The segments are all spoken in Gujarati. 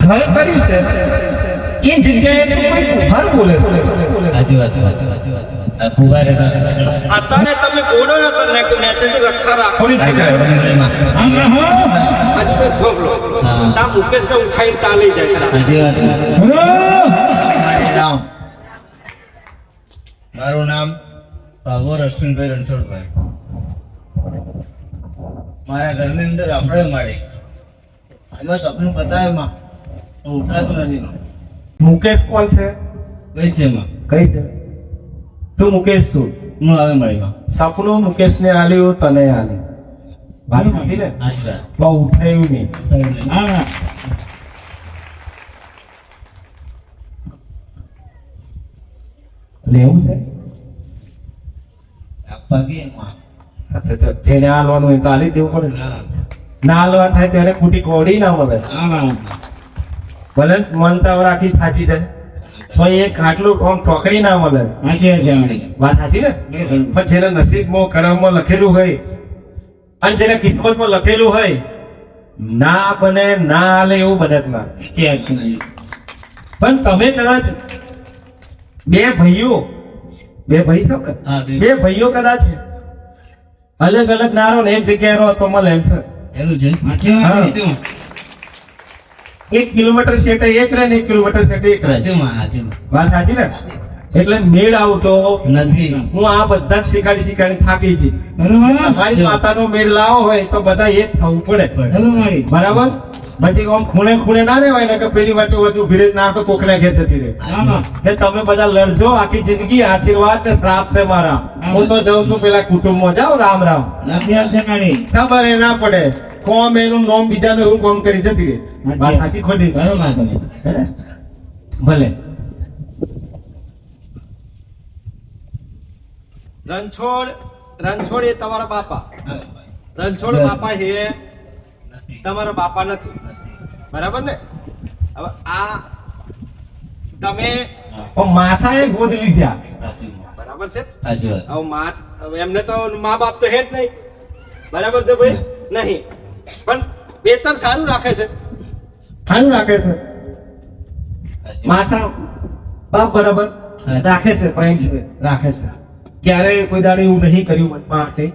ઘર કર્યું છે એ જગ્યાએ તો કોઈ કુંભાર બોલે છે. સાચી વાત આ કુંભાર અત્યારે તમે ગોળો ને તો નેચેથી રખા રાખો થોડી જગ્યાએ આજુ મેં ધોગલો તા મુકેશને ઉઠાઈને તા લઈ જાય છે. સાચી વાત મારું નામ ભાગોર અશ્વિનભાઈ રણછોડભાઈ. મારા ઘરની અંદર આપણે માળી એમાં સપનું બતાવે માં ઉઠાતું નથી. મુકેશ કોણ છે? કઈ છે એમાં કઈ છે તું? મુકેશ શું? હું આવે માળીમાં સપનું મુકેશને આલ્યું, તને આલ્યું. વાત નથી ને? અચ્છા બહુ ઉઠાયું નહીં. હા લેવું છે આપવા કે એમાં અચ્છા, જેને હાલવાનું હોય તો હાલી દેવું પડે. ના હાલવા થાય ત્યારે ખોટી કોડી ના મળે. ભલે મનતા રાખી થાચી જાય તો એ ખાટલું આમ ટોકરી ના મળે. વાત સાચી ને? પણ જેને નસીબમાં કરમમાં લખેલું હોય અને જેને કિસ્મતમાં લખેલું હોય ના બને, ના હાલે એવું બને જ ના. પણ તમે કદાચ બે ભાઈ છો કે? હા, બે. બે ભાઈઓ કદાચ અલગ અલગ ના રહો ને એક જગ્યાએ રહો તો મળે છે. એવું છે હા. 1 કિલોમીટર છેટે એક રહે ને 1 કિલોમીટર છેટે એક રહે. હાથીમાં વાત સાચી ને? એટલે મેળ આવતો નથી. હું આ બધા જ શીખાડી થાકી છે. મારી માતાનો મેળ લાવો હોય તો બધા એક થવું પડે. બરાબર? પછી આમ ખૂણે ખૂણે ના રહેવાય ને કે પેલી વાત વધુ ભીરે ના તો કોકના ઘેર જતી રહે. એ તમે બધા લડજો આખી જિંદગી. આશીર્વાદ ને શ્રાપ છે મારા. હું તો જઉં છું પેલા કુટુંબમાં. જાઓ રામ રામ. ખબર એ ના પડે કોમ એનું નામ બીજાને હું કોમ કરી જતી રહે. વાત સાચી ખોટી? ભલે. રણછોડ એ તમારા બાપા. રણછોડ બાપા છે તમારા બાપા નથી. બરાબર ને? હવે આ તમે પણ માસાએ ગોદ લીધા. બરાબર છે. સાચી વાત હવે એમને તો મા બાપ તો હે જ નહીં. બરાબર છે ભાઈ? નહીં. પણ બેતર સારું રાખે છે. સારું રાખે છે. માસા બાપ બરાબર રાખે છે, પ્રેમ છે, રાખે છે. ક્યારે કોઈ દાડે એવું નહીં કર્યું મનમાં હાથે.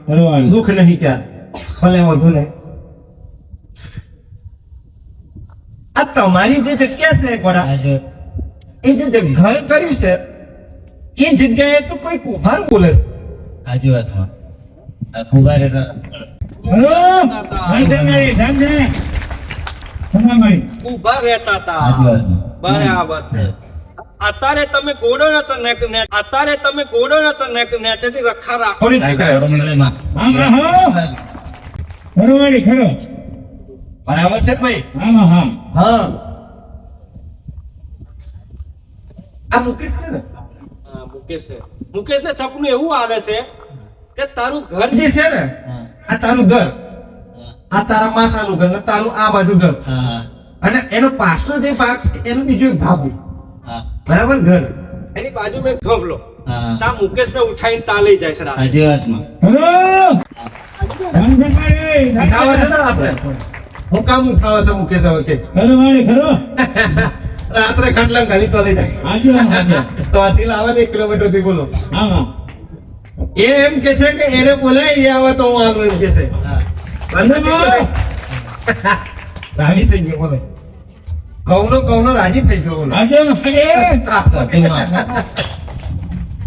દુઃખ નહીં ક્યારે. ભલે વધુ નહીં. આ તમારી જે જગ્યા છે ગોડા, એ જે ઘર કર્યું છે એ જગ્યાએ તો કોઈ કુંભાર બોલે છે. સાચી વાત આ કુંભાર ઉભા રહેતા હતા. સાચી વાત બરાબર છે. અત્યારે તમે ગોળો ને તો અત્યારે તમે ગોળો ને તો નેચેથી રખા રાખો. થોડી જગ્યાએ. બરાબર છે ભાઈ? હા. આ મુકેશ છે ને? હા, મુકેશને સપનું એવું આવે છે કે તારું ઘર જે છે ને આ તારું ઘર, આ તારા માસાનું ઘર ને તારું આ બાજુ ઘર, અને એનો પાછનો જે ભાગ છે એનું બીજું એક ધાબુ. બરાબર? ઘર એની બાજુમાં એક ધોગલો તા મુકેશને ઉઠાઈને તા લઈ જાય છે. સાચી વાતમાં ઉઠાવા છે ને આપણે. હું કામ ઉઠાવા તો મૂકે દો કે રાત્રે ખાટલા ઘાલી તો લઈ જાય. તો આથી લાવે 1 કિલોમીટર થી બોલો. એ એમ કે છે કે એને બોલાય એ આવે તો હું આવું એમ કે છે. રાજી થઈ ગયો બોલે. કૌનો રાજી થઈ ગયો બોલે.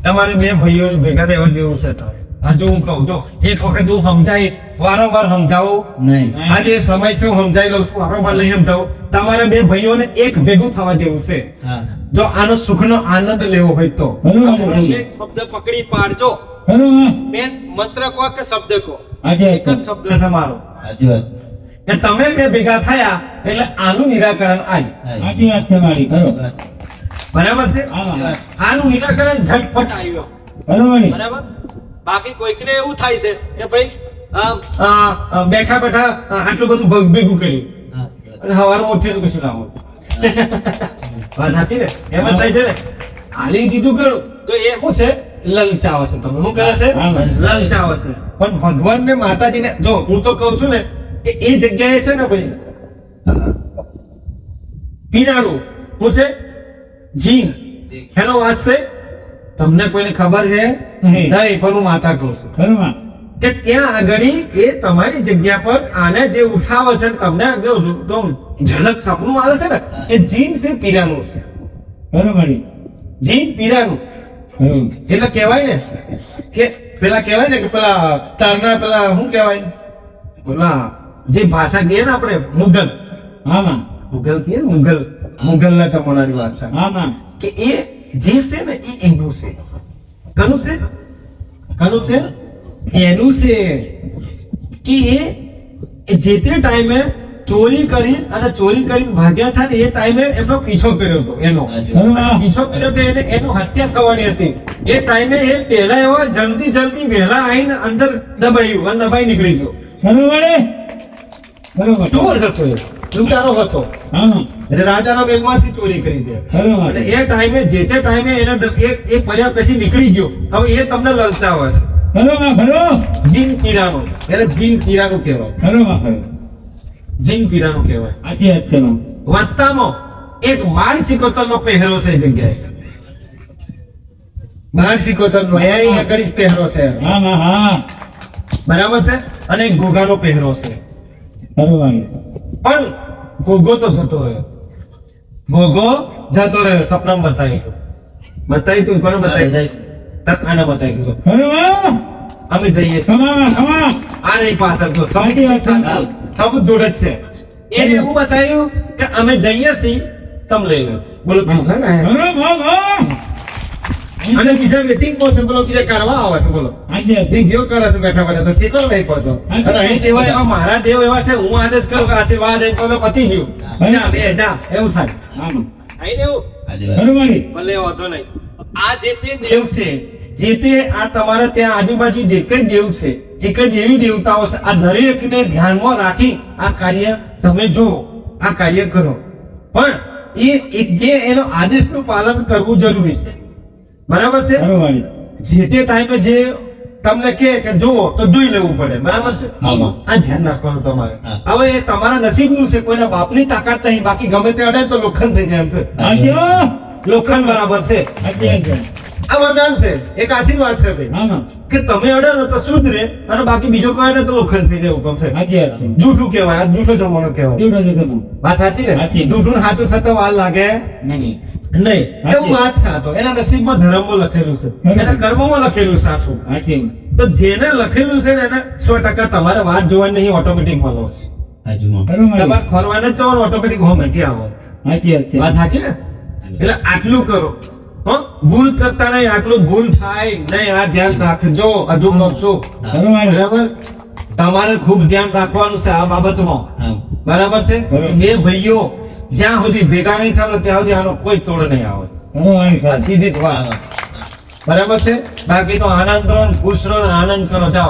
તમારે બે ભાઈઓ ભેગા રહેવા જેવું છે. હજુ હું કહું તો એક વખત હું સમજાવીશ, વારંવાર સમજાવું નહીં. આજે સમય છે હું સમજાવી લઉં છું, વારંવાર નહીં સમજાવું. તમારે બે ભાઈઓને એક ભેગું થવા જેવું છે. જો આનો સુખનો આનંદ લેવો હોય તો એક શબ્દ પકડી પાડજો. બેન મંત્ર કહો કે શબ્દ કહો? એક જ શબ્દ. તમારો સાચી વાત કે તમે બે ભેગા થયા એટલે આનું નિરાકરણ આવ્યું. બરાબર છે? આનું નિરાકરણ ઝટપટ આવ્યું. બરાબર? બાકી કોઈકને એવું થાય છે કે ભાઈ બેઠા બેઠા આટલું બધું ભેગું કર્યું અને સવારમાં ઉઠીને કશું ના હોય. વાત સાચી ને? એમ જ થાય છે ને? હાલી દીધું ઘણું તો એ શું છે? લલચાવે છે. તમે શું કરે છે? લલચાવે છે. પણ ભગવાન ને માતાજી ને જો હું તો કઉ છું ને કે એ જગ્યાએ છે ને ભાઈ પીરાનું શું છે? જીન. એનો વાસ છે તમને કોઈને ખબર છે નહીં. નહીં, પણ હું માતા કહું છું ખરું કે ત્યાં આગળ એ તમારી જગ્યા પર આને જે ઉઠાવે છે ને તમને જો ઝલક સપનું આવે છે ને એ જીન છે પીરાનું છે. ખરું જીન પીરાનું ખરું એટલે કહેવાય ને કે પેલા કહેવાય ને કે પેલા તારના પેલા શું કહેવાય પેલા જે ભાષા કહીએ ને આપણે મુગલ આમાં મુગલ કહીએ ને મુગલના જમાનાની વાત છે આમાં કે એ જે છે ને એ એનું છે. કનું છે? કનું છે? એનું છે કે એ જે તે ટાઈમે ચોરી કરી અને ચોરી કરીને ભાગ્યા થાય ને એ ટાઈમે એમનો પીછો કર્યો હતો એનો પીછો કર્યો હતો એને એનું હત્યા થવાની હતી એ ટાઈમે એ પહેલા એવો જલ્દી વહેલા આવીને અંદર દબાયું અને દબાઈ નીકળી ગયો. બરોબર ચોર હતો એ લૂંટારો હતો આમાં એટલે રાજાના બેલમાંથી ચોરી કરી દે ખરું અને એ ટાઈમે જે તે ટાઈમે એને એ પર્યા પછી નીકળી ગયો. હવે એ તમને લલતા હોય છે ખરું જીન પીરાનો એટલે જીન પીરાનું કહેવાય. ખરું જીન પીરાનું કહેવાય. આથી જ છે વાંચતામાં એક માળ સિકોતરનો પહેરો છે એ જગ્યાએ માળ સિકોતરનો એ અહીં આગળ જ પહેરો છે આમાં હા બરાબર છે અને એક ઘોઘાનો પહેરો છે ખરું પણ ઘોઘો તો જતો રહ્યો સપનામાં બતાવી તું કોને બતાવી તકાને બતાવી દીધું ખરું અમે જઈએ છીએ ખમા આ નહીં પાછળ તો સાચી વાત છે. સબૂત જોડે જ છે એને એવું બતાવ્યું કે અમે જઈએ છીએ તમે લઈ લો બોલો અને બીજા વેટિંગ છે બોલો બીજા કરવા આવે છે બોલો તે ગયો કરે તો બેઠા બેઠા તો ઠીકો નહીં પડતો અને અહીં તેવા એવા મારા દેવ એવા છે હું આદેશ કરું કે આશીર્વાદ એક બધો પતી ગયું ના બે ના એવું થાય અહીં એવું ભલે વાંધો નહીં આ જે તે દેવ છે જે તે આ તમારા ત્યાં આજુબાજુ જે કઈ દેવ છે જે કઈ દેવી દેવતાઓ છે આ દરેકને ધ્યાનમાં રાખી આ કાર્ય તમે જો આ કાર્ય કરો પણ એ એક જે એનો આદેશનું પાલન કરવું જરૂરી છે બરાબર છે જે તે ટાઈમે જે તમને કે જુઓ તો જોઈ લેવું પડે બરાબર છે આ ધ્યાન રાખવાનું તમારે હવે એ તમારા નસીબનું છે કોઈના બાપની તાકાત નહીં બાકી ગમે તે અડે તો લોખંડ થઈ જાય એમ છે લોખંડ બરાબર છે આ વરદાન છે એક આશીર્વાદ છે ભાઈ કે તમે અડે ને તો શુદ્ધ રહે અને બાકી બીજો કોઈ અડે તો લોખંડ થઈ જાય હુકમ છે જૂઠું કહેવાય આ જૂઠો જમાનો કહેવાય વાત સાચી ને જૂઠું સાચું થતા વાર લાગે નહીં એવું વાત છે આ તો એના નસીબમાં ધર્મમાં લખેલું છે એના કર્મમાં લખેલું છે આ શું તો જેને લખેલું છે ને એને 100% તમારે વાત જોવાની નહીં ઓટોમેટિક મળો તમારે ફરવાને જવાનું ઓટોમેટિક હોમ ક્યાં આવો વાત સાચી ને એટલે આટલું કરો ભૂલ કરતા નહીં આટલું ભૂલ થાય નહીં આ ધ્યાન રાખજો હજુ શું બરાબર તમારે ખૂબ ધ્યાન રાખવાનું છે આ બાબતમાં બરાબર છે બે ભાઈઓ જ્યાં સુધી ભેગા નહીં થાય ત્યાં સુધી આનો કોઈ તોડ નહીં આવે સીધી જ વાત બરાબર છે બાકી તો આનંદ કરો ખુશ રહો આનંદ કરો જાઓ